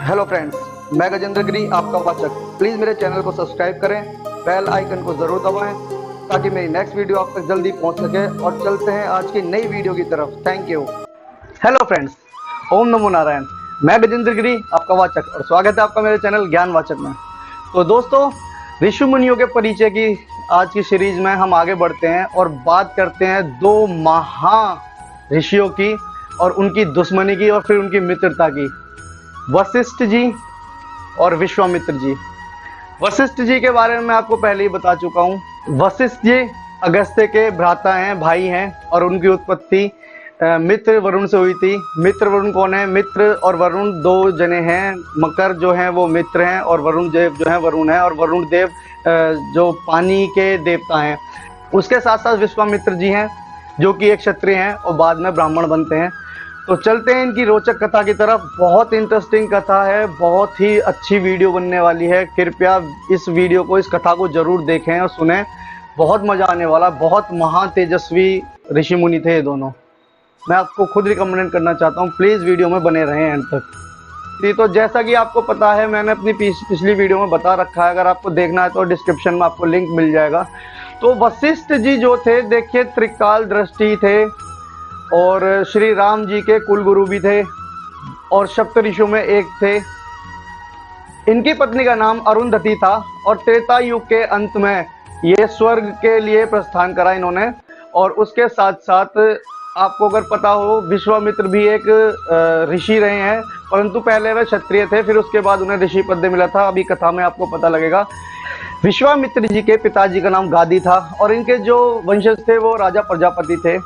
Hello friends, मैं गजेंद्र गिरी आपका वाचक। प्लीज़ मेरे चैनल को सब्सक्राइब करें, बेल आइकन को ज़रूर दबाएं ताकि मेरी नेक्स्ट वीडियो आप तक जल्दी पहुंच सके। और चलते हैं आज की नई वीडियो की तरफ। Thank you. हेलो फ्रेंड्स, ओम नमो नारायण। मैं गजेंद्र गिरी आपका वाचक और स्वागत है आपका मेरे चैनल ज्ञान वाचक में। तो दोस्तों, ऋषि मुनियों के परिचय की आज की सीरीज में हम आगे बढ़ते हैं और बात करते हैं दो महा ऋषियों की और उनकी दुश्मनी की और फिर उनकी मित्रता की, वशिष्ठ जी और विश्वामित्र जी। वशिष्ठ जी के बारे में मैं आपको पहले ही बता चुका हूँ। वशिष्ठ जी अगस्त्य के भ्राता हैं, भाई हैं, और उनकी उत्पत्ति मित्र वरुण से हुई थी। मित्र वरुण कौन है? मित्र और वरुण दो जने हैं। मकर जो हैं वो मित्र हैं और वरुण देव जो है वरुण है, और वरुण देव जो पानी के देवता हैं। उसके साथ साथ विश्वामित्र जी हैं जो कि एक क्षत्रिय हैं और बाद में ब्राह्मण बनते हैं। तो चलते हैं इनकी रोचक कथा की तरफ। बहुत इंटरेस्टिंग कथा है, बहुत ही अच्छी वीडियो बनने वाली है। कृपया इस वीडियो को, इस कथा को जरूर देखें और सुनें, बहुत मजा आने वाला। बहुत महान तेजस्वी ऋषि मुनि थे ये दोनों। मैं आपको खुद रिकमेंड करना चाहता हूँ, प्लीज़ वीडियो में बने रहें एंड तक। तो जैसा कि आपको पता है, मैंने अपनी पिछली वीडियो में बता रखा है, अगर आपको देखना है तो डिस्क्रिप्शन में आपको लिंक मिल जाएगा। तो वशिष्ठ जी जो थे, देखिए, त्रिकाल दृष्टि थे और श्री राम जी के कुल गुरु भी थे और सप्त ऋषियों में एक थे। इनकी पत्नी का नाम अरुंधति था और त्रेता युग के अंत में ये स्वर्ग के लिए प्रस्थान करा इन्होंने। और उसके साथ साथ आपको अगर पता हो, विश्वामित्र भी एक ऋषि रहे हैं, परंतु पहले वे क्षत्रिय थे, फिर उसके बाद उन्हें ऋषि पद मिला था। अभी कथा में आपको पता लगेगा। विश्वामित्र जी के पिताजी का नाम गादी था और इनके जो वंशज थे वो राजा प्रजापति थे।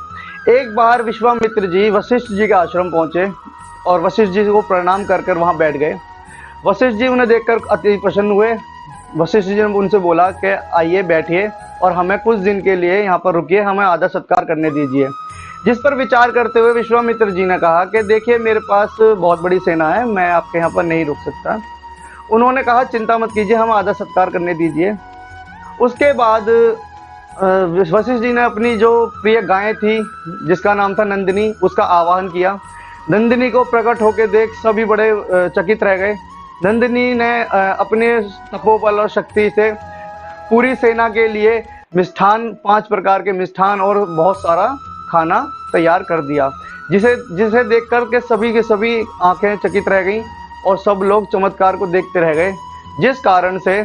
एक बार विश्वामित्र जी वशिष्ठ जी के आश्रम पहुंचे और वशिष्ठ जी को प्रणाम कर कर वहाँ बैठ गए। वशिष्ठ जी उन्हें देखकर अति प्रसन्न हुए। वशिष्ठ जी ने उनसे बोला कि आइए, बैठिए और हमें कुछ दिन के लिए यहाँ पर रुकिए, हमें आदर सत्कार करने दीजिए। जिस पर विचार करते हुए विश्वामित्र जी ने कहा कि देखिए, मेरे पास बहुत बड़ी सेना है, मैं आपके यहाँ पर नहीं रुक सकता। उन्होंने कहा, चिंता मत कीजिए, हम आदर सत्कार करने दीजिए। उसके बाद वशिष्ठ जी ने अपनी जो प्रिय गाय थी, जिसका नाम था नंदिनी, उसका आवाहन किया। नंदिनी को प्रकट होकर देख सभी बड़े चकित रह गए। नंदिनी ने अपने तपोबल और शक्ति से पूरी सेना के लिए मिष्ठान, 5 प्रकार के मिष्ठान और बहुत सारा खाना तैयार कर दिया, जिसे देखकर के सभी आंखें चकित रह गईं और सब लोग चमत्कार को देखते रह गए, जिस कारण से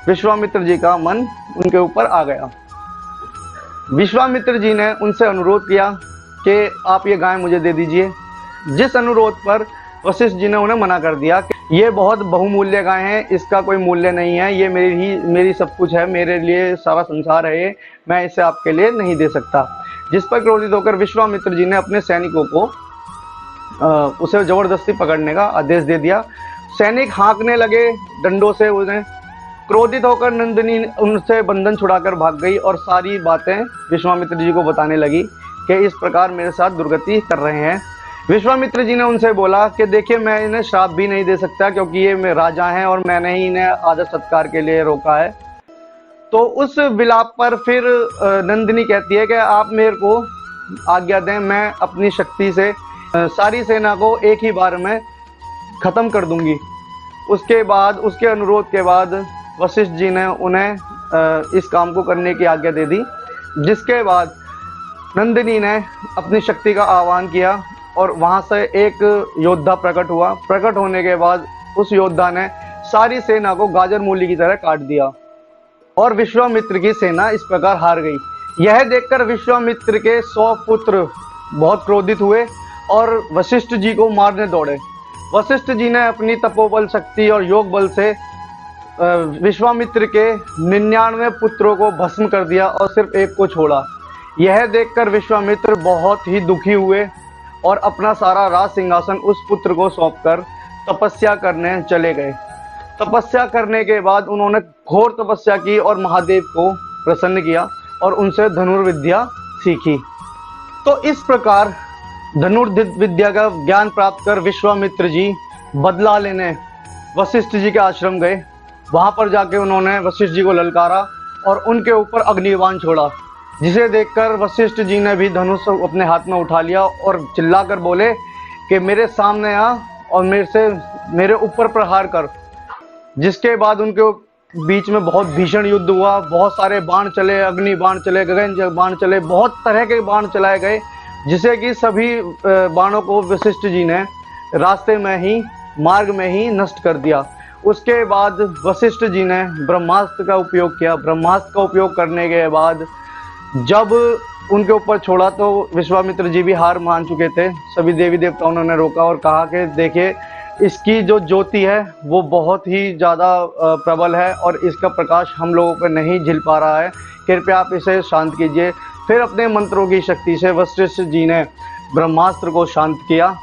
विश्वामित्र जी का मन उनके ऊपर आ गया। विश्वामित्र जी ने उनसे अनुरोध किया कि आप ये गाय मुझे दे दीजिए, जिस अनुरोध पर वशिष्ठ जी ने उन्हें मना कर दिया कि ये बहुत बहुमूल्य गाय है, इसका कोई मूल्य नहीं है, ये मेरी सब कुछ है, मेरे लिए सारा संसार है ये, मैं इसे आपके लिए नहीं दे सकता। जिस पर क्रोधित होकर विश्वामित्र जी ने अपने सैनिकों को उसे जबरदस्ती पकड़ने का आदेश दे दिया। सैनिक हाँकने लगे डंडों से उन्हें। क्रोधित होकर नंदिनी उनसे बंधन छुड़ाकर भाग गई और सारी बातें विश्वामित्र जी को बताने लगी कि इस प्रकार मेरे साथ दुर्गति कर रहे हैं। विश्वामित्र जी ने उनसे बोला कि देखिए, मैं इन्हें श्राप भी नहीं दे सकता क्योंकि ये राजा हैं और मैंने ही इन्हें आदर सत्कार के लिए रोका है। तो उस विलाप पर फिर नंदिनी कहती है कि आप मेरे को आज्ञा दें, मैं अपनी शक्ति से सारी सेना को एक ही बार में खत्म कर दूंगी। उसके बाद, उसके अनुरोध के बाद वशिष्ठ जी ने उन्हें इस काम को करने की आज्ञा दे दी। जिसके बाद नंदिनी ने अपनी शक्ति का आह्वान किया और वहां से एक योद्धा प्रकट हुआ। प्रकट होने के बाद उस योद्धा ने सारी सेना को गाजर मूली की तरह काट दिया और विश्वामित्र की सेना इस प्रकार हार गई। यह देखकर विश्वामित्र के 100 पुत्र बहुत क्रोधित हुए और वशिष्ठ जी को मारने दौड़े। वशिष्ठ जी ने अपनी तपोबल शक्ति और योग बल से विश्वामित्र के 99 पुत्रों को भस्म कर दिया और सिर्फ एक को छोड़ा। यह देखकर विश्वामित्र बहुत ही दुखी हुए और अपना सारा राज सिंहासन उस पुत्र को सौंपकर तपस्या करने चले गए। तपस्या करने के बाद उन्होंने घोर तपस्या की और महादेव को प्रसन्न किया और उनसे धनुर्विद्या सीखी। तो इस प्रकार धनुर्विद्या का ज्ञान प्राप्त कर विश्वामित्र जी बदला लेने वशिष्ठ जी के आश्रम गए। वहां पर जाके उन्होंने वशिष्ठ जी को ललकारा और उनके ऊपर अग्निबाण छोड़ा, जिसे देखकर वशिष्ठ जी ने भी धनुष अपने हाथ में उठा लिया और चिल्लाकर बोले कि मेरे सामने आ और मेरे से मेरे ऊपर प्रहार कर। जिसके बाद उनके बीच में बहुत भीषण युद्ध हुआ, बहुत सारे बाण चले, अग्नि बाण चले, गगन बाण चले, बहुत तरह के बाण चलाए गए, जिसे कि सभी बाणों को वशिष्ठ जी ने रास्ते में ही, मार्ग में ही नष्ट कर दिया। उसके बाद वशिष्ठ जी ने ब्रह्मास्त्र का उपयोग किया। ब्रह्मास्त्र का उपयोग करने के बाद जब उनके ऊपर छोड़ा तो विश्वामित्र जी भी हार मान चुके थे। सभी देवी देवताओं ने रोका और कहा कि देखिए, इसकी जो ज्योति है वो बहुत ही ज़्यादा प्रबल है और इसका प्रकाश हम लोगों पर नहीं झिल पा रहा है, कृपया आप इसे शांत कीजिए। फिर अपने मंत्रों की शक्ति से वशिष्ठ जी ने ब्रह्मास्त्र को शांत किया।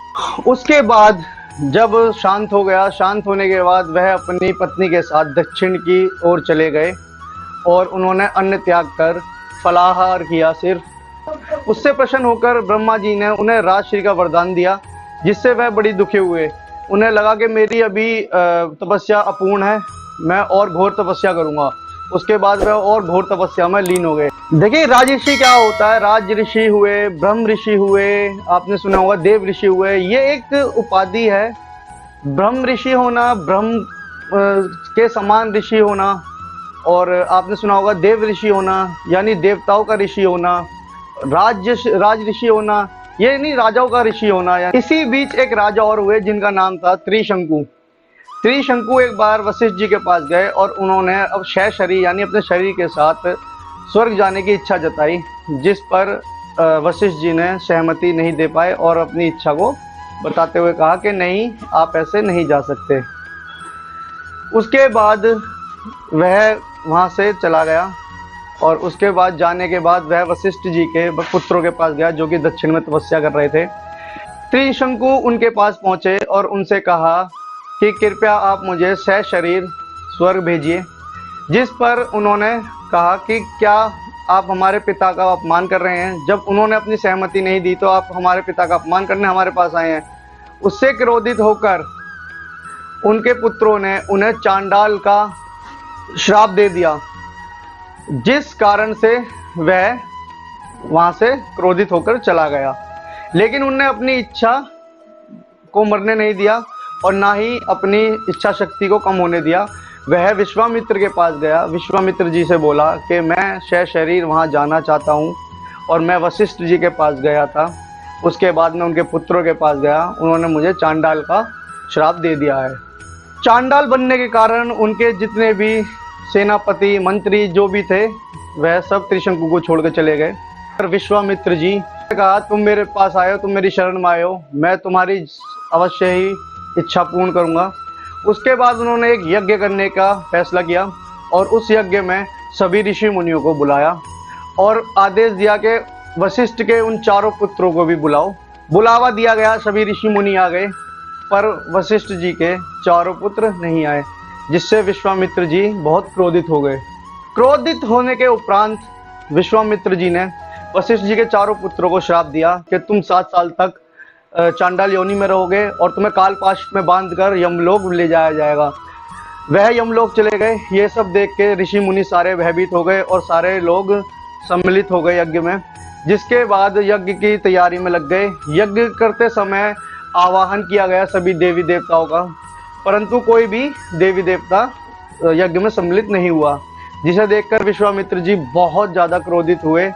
उसके बाद जब शांत हो गया, शांत होने के बाद वह अपनी पत्नी के साथ दक्षिण की ओर चले गए और उन्होंने अन्न त्याग कर फलाहार किया सिर्फ। उससे प्रसन्न होकर ब्रह्मा जी ने उन्हें राजश्री का वरदान दिया, जिससे वह बड़ी दुखी हुए। उन्हें लगा कि मेरी अभी तपस्या अपूर्ण है, मैं और घोर तपस्या करूंगा। उसके बाद वह और घोर तपस्या में लीन हो गए। देखिए, राज ऋषि क्या होता है? राज ऋषि हुए, ब्रह्म ऋषि हुए, आपने सुना होगा देव ऋषि हुए, ये एक उपाधि है। ब्रह्म ऋषि होना, ब्रह्म के समान ऋषि होना, और आपने सुना होगा देव ऋषि होना यानी देवताओं का ऋषि होना, राज ऋषि होना ये नहीं राजाओं का ऋषि होना। इसी बीच एक राजा और हुए जिनका नाम था त्रिशंकु। त्रिशंकु एक बार वशिष्ठ जी के पास गए और उन्होंने अब शय शरीर यानी अपने शरीर के साथ स्वर्ग जाने की इच्छा जताई, जिस पर वशिष्ठ जी ने सहमति नहीं दे पाए और अपनी इच्छा को बताते हुए कहा कि नहीं, आप ऐसे नहीं जा सकते। उसके बाद वह वहाँ से चला गया और उसके बाद जाने के बाद वह वशिष्ठ जी के पुत्रों के पास गया जो कि दक्षिण में तपस्या कर रहे थे। त्रिशंकु उनके पास पहुँचे और उनसे कहा कि कृपया आप मुझे सशरीर स्वर्ग भेजिए, जिस पर उन्होंने कहा कि क्या आप हमारे पिता का अपमान कर रहे हैं? जब उन्होंने अपनी सहमति नहीं दी तो आप हमारे पिता का अपमान करने हमारे पास आए हैं। उससे क्रोधित होकर उनके पुत्रों ने उन्हें चांडाल का श्राप दे दिया, जिस कारण से वह वहां से क्रोधित होकर चला गया। लेकिन उनने अपनी इच्छा को मरने नहीं दिया और ना ही अपनी इच्छा शक्ति को कम होने दिया। वह विश्वामित्र के पास गया, विश्वामित्र जी से बोला कि मैं शरीर वहां जाना चाहता हूं, और मैं वशिष्ठ जी के पास गया था। उसके बाद में उनके पुत्रों के पास गया, उन्होंने मुझे चांडाल का श्राप दे दिया है। चांडाल बनने के कारण उनके जितने भी सेनापति मंत्री जो भी थे वह सब त्रिशंकु को छोड़कर चले गए। और विश्वामित्र जी ने कहा, तुम मेरे पास आए हो, तुम मेरी शरण में आए हो, मैं तुम्हारी अवश्य ही इच्छा पूर्ण करूंगा। उसके बाद उन्होंने एक यज्ञ करने का फैसला किया और उस यज्ञ में सभी ऋषि मुनियों को बुलाया और आदेश दिया कि वशिष्ठ के उन चारों पुत्रों को भी बुलाओ। बुलावा दिया गया, सभी ऋषि मुनि आ गए, पर वशिष्ठ जी के चारों पुत्र नहीं आए, जिससे विश्वामित्र जी बहुत क्रोधित हो गए। क्रोधित होने के उपरांत विश्वामित्र जी ने वशिष्ठ जी के चारों पुत्रों को श्राप दिया कि तुम 7 साल तक चांडाल योनि में रहोगे और तुम्हें कालपाश में बांधकर यमलोक ले जाया जाएगा। वह यमलोक चले गए। ये सब देख के ऋषि मुनि सारे भयभीत हो गए और सारे लोग सम्मिलित हो गए यज्ञ में, जिसके बाद यज्ञ की तैयारी में लग गए। यज्ञ करते समय आवाहन किया गया सभी देवी देवताओं का, परंतु कोई भी देवी देवता यज्ञ में सम्मिलित नहीं हुआ, जिसे देखकर विश्वामित्र जी बहुत ज्यादा क्रोधित हुए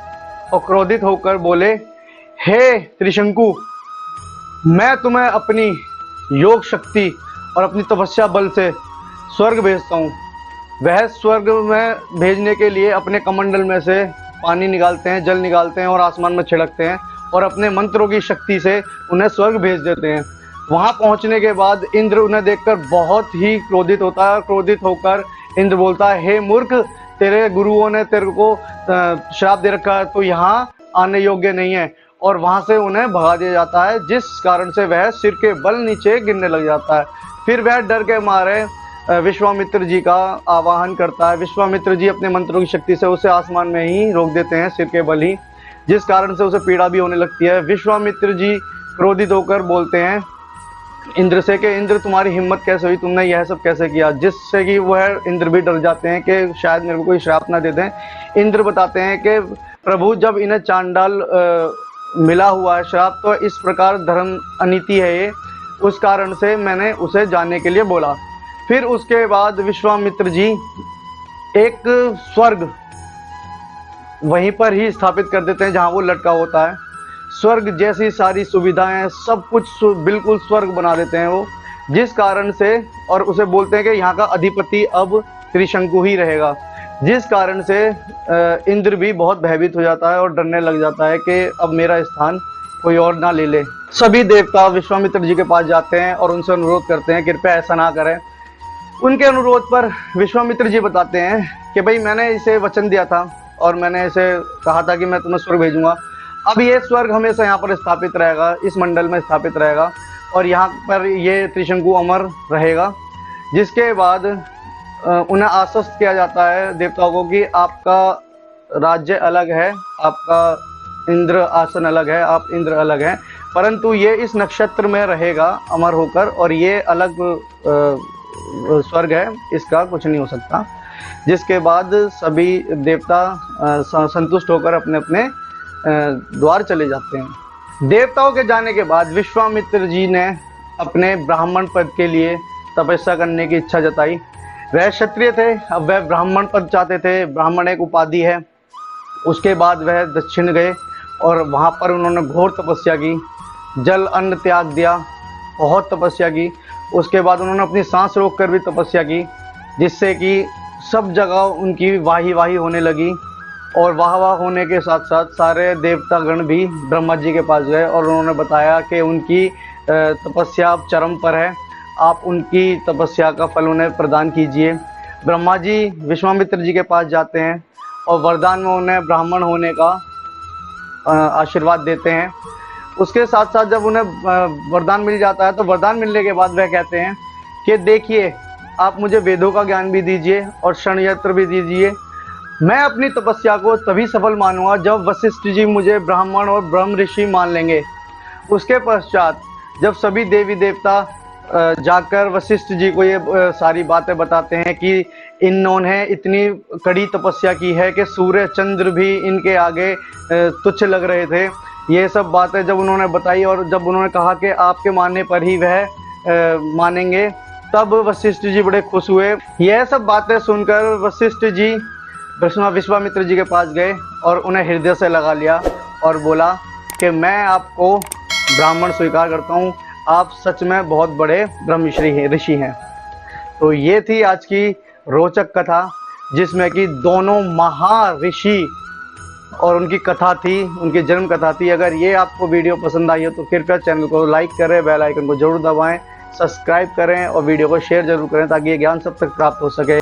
और क्रोधित होकर बोले, हे त्रिशंकु, मैं तुम्हें अपनी योग शक्ति और अपनी तपस्या बल से स्वर्ग भेजता हूँ। वह स्वर्ग में भेजने के लिए अपने कमंडल में से पानी निकालते हैं, जल निकालते हैं और आसमान में छिड़कते हैं और अपने मंत्रों की शक्ति से उन्हें स्वर्ग भेज देते हैं। वहां पहुंचने के बाद इंद्र उन्हें देखकर बहुत ही क्रोधित होता है। क्रोधित होकर इंद्र बोलता है, हे मूर्ख, तेरे गुरुओं ने तेरे को श्राप दे रखा है, तो यहाँ आने योग्य नहीं है, और वहां से उन्हें भगा दिया जाता है, जिस कारण से वह सिर के बल नीचे गिरने लग जाता है। फिर वह डर के मारे विश्वामित्र जी का आवाहन करता है। विश्वामित्र जी अपने मंत्रों की शक्ति से उसे आसमान में ही रोक देते हैं, सिर के बल ही, जिस कारण से उसे पीड़ा भी होने लगती है। विश्वामित्र जी क्रोधित होकर बोलते हैं इंद्र से कि इंद्र, तुम्हारी हिम्मत कैसे हुई, तुमने यह सब कैसे किया, जिससे कि वह इंद्र भी डर जाते हैं कि शायद मेरे को कोई श्राप ना दे दें। इंद्र बताते हैं कि प्रभु, जब इन्हें चांडाल मिला हुआ है श्राप, तो इस प्रकार धर्म अनीति है ये, उस कारण से मैंने उसे जाने के लिए बोला। फिर उसके बाद विश्वामित्र जी एक स्वर्ग वहीं पर ही स्थापित कर देते हैं जहां वो लटका होता है। स्वर्ग जैसी सारी सुविधाएं, सब कुछ बिल्कुल स्वर्ग बना देते हैं वो, जिस कारण से, और उसे बोलते हैं कि यहाँ का अधिपति अब त्रिशंकु ही रहेगा। जिस कारण से इंद्र भी बहुत भयभीत हो जाता है और डरने लग जाता है कि अब मेरा स्थान कोई और ना ले ले। सभी देवता विश्वामित्र जी के पास जाते हैं और उनसे अनुरोध करते हैं कृपया ऐसा ना करें। उनके अनुरोध पर विश्वामित्र जी बताते हैं कि भाई मैंने इसे वचन दिया था और मैंने इसे कहा था कि मैं तुम्हें स्वर्ग भेजूंगा। अब ये स्वर्ग हमेशा यहाँ पर स्थापित रहेगा, इस मंडल में स्थापित रहेगा और यहाँ पर ये त्रिशंकु अमर रहेगा। जिसके बाद उन्हें आश्वस्त किया जाता है देवताओं को कि आपका राज्य अलग है, आपका इंद्र आसन अलग है, आप इंद्र अलग हैं, परंतु ये इस नक्षत्र में रहेगा अमर होकर और ये अलग स्वर्ग है, इसका कुछ नहीं हो सकता। जिसके बाद सभी देवता संतुष्ट होकर अपने अपने द्वार चले जाते हैं। देवताओं के जाने के बाद विश्वामित्र जी ने अपने ब्राह्मण पद के लिए तपस्या करने की इच्छा जताई। वह क्षत्रिय थे, अब वह ब्राह्मण पद चाहते थे, ब्राह्मण एक उपाधि है। उसके बाद वह दक्षिण गए और वहाँ पर उन्होंने घोर तपस्या की, जल अन्न त्याग दिया, बहुत तपस्या की। उसके बाद उन्होंने अपनी सांस रोक कर भी तपस्या की, जिससे कि सब जगह उनकी वाही वाही होने लगी। और वाह वाह होने के साथ साथ सारे देवतागण भी ब्रह्मा जी के पास गए और उन्होंने बताया कि उनकी तपस्या चरम पर है, आप उनकी तपस्या का फल उन्हें प्रदान कीजिए। ब्रह्मा जी विश्वामित्र जी के पास जाते हैं और वरदान में उन्हें ब्राह्मण होने का आशीर्वाद देते हैं। उसके साथ साथ जब उन्हें वरदान मिल जाता है तो वरदान मिलने के बाद वह कहते हैं कि देखिए, आप मुझे वेदों का ज्ञान भी दीजिए और षड्यंत्र भी दीजिए। मैं अपनी तपस्या को तभी सफल मानूंगा जब वशिष्ठ जी मुझे ब्राह्मण और ब्रह्म ऋषि मान लेंगे। उसके पश्चात जब सभी देवी देवता जाकर वशिष्ठ जी को ये सारी बातें बताते हैं कि इन्होंने इतनी कड़ी तपस्या की है कि सूर्य चंद्र भी इनके आगे तुच्छ लग रहे थे, ये सब बातें जब उन्होंने बताई और जब उन्होंने कहा कि आपके मानने पर ही वह मानेंगे, तब वशिष्ठ जी बड़े खुश हुए। यह सब बातें सुनकर वशिष्ठ जी विश्वामित्र जी के पास गए और उन्हें हृदय से लगा लिया और बोला कि मैं आपको ब्राह्मण स्वीकार करता हूँ, आप सच में बहुत बड़े ब्रह्म ऋषि हैं। तो ये थी आज की रोचक कथा, जिसमें कि दोनों महर्षि और उनकी कथा थी, उनकी जन्म कथा थी। अगर ये आपको वीडियो पसंद आई हो तो कृपया चैनल को लाइक करें, बेल आइकन को जरूर दबाएं, सब्सक्राइब करें और वीडियो को शेयर जरूर करें ताकि ये ज्ञान सब तक प्राप्त हो सके।